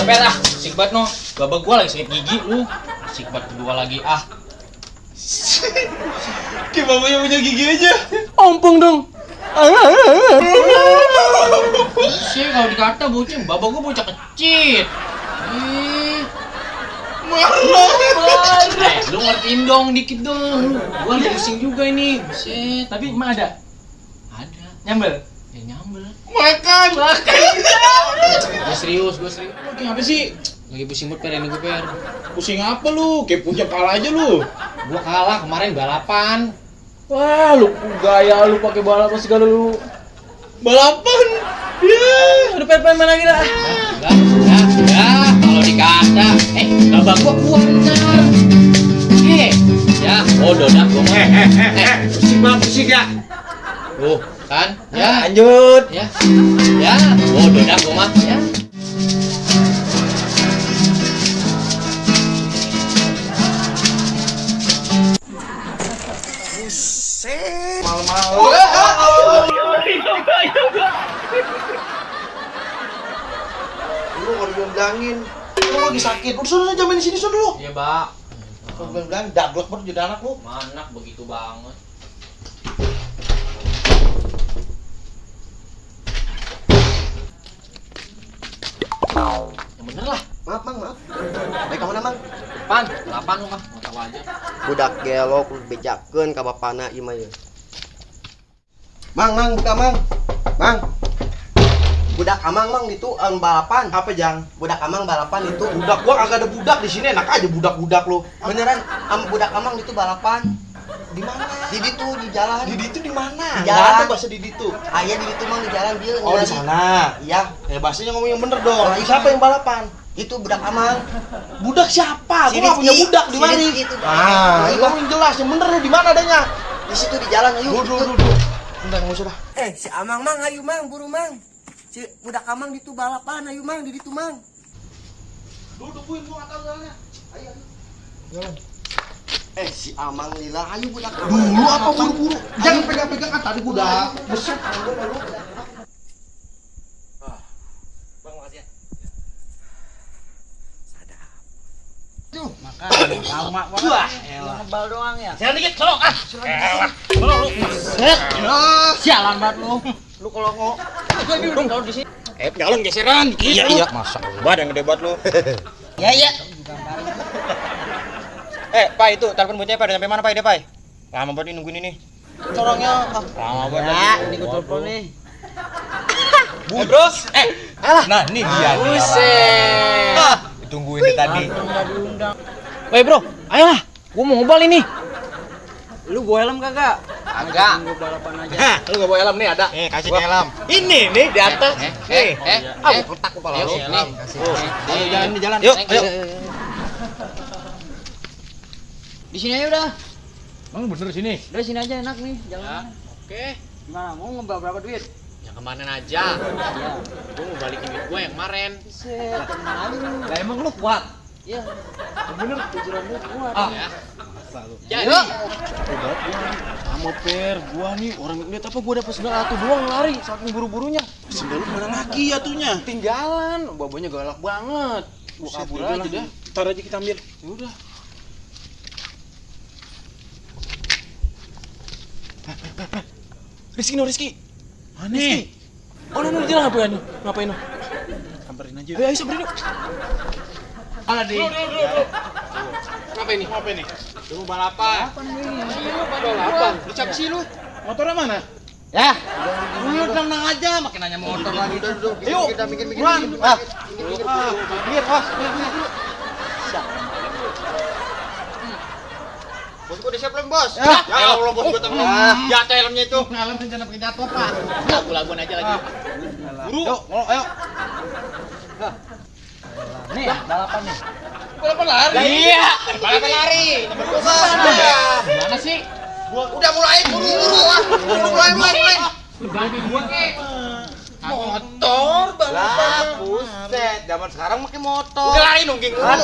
Goper ah, asik banget no. Babak gua lagi sakit gigi lu. Asik banget kedua lagi ah. Kayak bapaknya punya gigi aja. Ompong dong. Sih kalau dikata bocah, babak gua bocah kecil. Lu ngertiin dong dikit dong. Gua lagi pusing juga ini. Buset. Tapi emang ada? Ada. Nyambel? Ya nyambel. Makan. Gua serius. Lagi apa sih? Lagi pusing banget per ini gua per. Pusing apa lu? Kayak punya pala aja lu. Gua kalah kemarin balapan. Wah, lu gaya lu pakai balapan segala lu. Balapan. Ya. Udah pengen main lagi dah. Kalau dikata, babak gua kuat ntar. Ya, bodoh dah gua mah. Pusing ya. Tuh, kan? Ya, Lanjut. ya, bodoh dah gua mah. Ya. Malam-malam. Lu kalau dibilangin, lu lagi sakit. Lu sudah jamin di sini sudah lu. Iya, Pak. Kalau bilang daglek baru jadi anak lu. Manak begitu banget. Yang bener lah. Maaf, maaf. Baik kamu mang. Depan, balapan lu mah, mau tahu aja. Budak gelok bejakeun ka bapana ieu mah ye. Mang, buka mang. Mang, Budak amang mang itu balapan. apa jang? Budak amang balapan itu. Budak gua kagak ada budak di sini, enak aja budak-budak lu. Beneran budak amang itu balapan. Di mana? Di ditu di jalan. Di ditu di mana? Di Enggak jalan. ada bahasa di ditu. Aya di ditu mang di jalan dia. Oh, di sana. Iya, Ya bahasanya ngomong yang bener dong. Oh, iya. Siapa yang balapan? itu budak amang. Budak siapa? Si Gua nggak punya Rizky. budak di Si mana? Rizky itu. Ah, Iya. itu yang jelas, yang bener di mana adanya? Di situ di jalan ayo. Duduk. Bentar, nggak usah dah. Si amang mang ayo mang buru mang. Si budak amang ditu balapan ayo mang di ditu mang. Duduk, gua nggak tahu jalannya. Ayo. Jalan. Si amang lila ayo budak amang. Dulu apa buru-buru? Jangan pegang-pegang kan tadi gua udah besar. Bang makasih ya. Lama banget. Wah, ngebal doang ya. Jalan dikit, tolong ah. Tolong lu. Sialan banget lu. Lu kalau ngomong Untung kalau di sini. Jalan geseran dikit. Iya. Masa badan gede banget lu. Ya. Pak itu telepon bocahnya Pak, udah sampai mana Pak ide Pak? Lama banget nih nungguin ini. corongnya. Lama banget. Ya, ini gua telepon nih. Bro. Nah, ini dia nih. Buset. Ditungguin dari tadi. Enggak diundang. Woi, Bro. Ayolah. Gua mau ngobal ini. Lu bawa helm kagak? Agak. Gua balapan aja. Hah, lu enggak bawa helm nih ada. Kasih helm. Ini nih di atas. Letak kepala lu. Ayo jalan. Yuk, ayo. Di sini aja udah. Emang bener sini? Udah sini aja enak nih jalan. Oke. Gimana? Mau ngebal berapa duit? Yang kemarin aja. Iya. Gua mau balikin duit gua yang kemarin. Buset, tenang aja lu. Lah emang lu kuat? Iya. Bener tujuan lu kuat. Ya. Jadi, Sama Per, gua nih orang lihat apa gua dapat sendal atuh doang lari saking buru-burunya. Sendal lu mana lagi atunya? Tinggalan, babanya galak banget. Gua Buset, kabur udah aja lah. dah. Ntar aja kita ambil. Ya udah. Rizky. Mana? oh lu jalan ngapain nih? Ngapain lu? Samperin aja. Ayo samperin yuk. Mana di? Kenapa ini? Apa ini? Lu balapan. Balapan. Lu siapa sih lu? Motornya mana? Ya. Lu tenang aja, makin nanya motor lagi. Yuk. Kita mikir. Buruan. Minggir, bos. Bos gua udah siap belum, Bos? Ya Allah, bos gua temen. Jatuh helmnya itu. Helm rencana pakai jatuh, Pak. Lagu-laguan aja lagi. Buru. Yuk, ayo. Nih, balapan nih. Balapan lari. Iya, balapan lari. Gimana sih? Udah mulai buru. Mulai. Ganti gua ke. Motor balapan. Buset, zaman sekarang pakai motor. Udah lari nungging dulu. 1,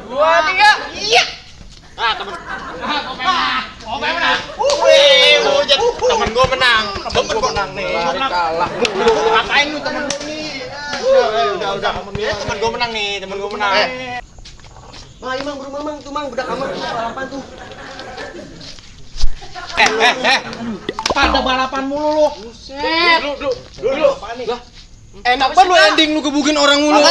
2, 3. Iya. Temen. Kope menang. Wih, hujat. Temen gua menang. Temen gua menang nih. Kalah. Ngapain lu temen gua nih? Udah. udah. Temen gue menang nih, temen gue menang. Mang, ayo mang, buru mang, tuh mang, budak amang tuh balapan tuh. Pada balapan mulu lu. Dulu. Enak banget lu ending lu gebukin orang mulu.